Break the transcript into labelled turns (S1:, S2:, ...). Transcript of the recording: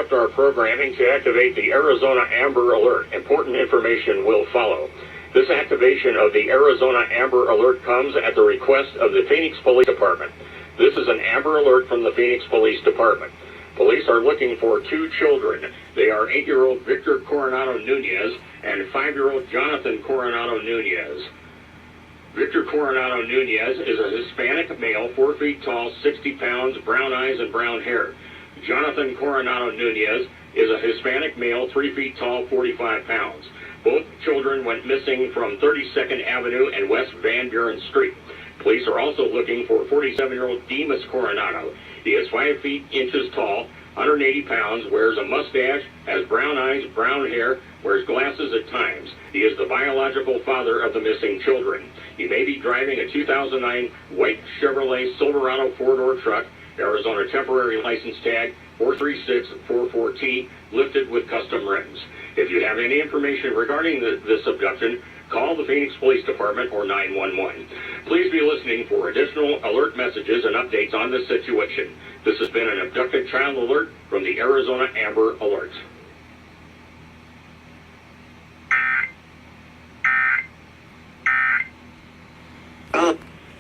S1: interrupt our programming to activate the Arizona Amber Alert. Important information will follow. This activation of the Arizona Amber Alert comes at the request of the Phoenix Police Department. This is an Amber Alert from the Phoenix Police Department. Police are looking for two children. They are 8-year-old Victor Coronado Nunez and 5-year-old Jonathan Coronado Nunez. Victor Coronado Nunez is a Hispanic male, 4 feet tall, 60 pounds, brown eyes and brown hair. Jonathan Coronado Nunez is a Hispanic male, 3 feet tall, 45 pounds. Both children went missing from 32nd Avenue and West Van Buren Street. Police are also looking for 47-year-old Dimas Coronado. He is 5 feet inches tall, 180 pounds, wears a mustache, has brown eyes, brown hair, wears glasses at times. He is the biological father of the missing children. He may be driving a 2009 white Chevrolet Silverado 4-door truck, Arizona temporary license tag 43644T, lifted with custom rims. If you have any information regarding this abduction, call the Phoenix Police Department or 911. Please be listening for additional alert messages and updates on this situation. This has been an abducted child alert from the Arizona Amber Alert.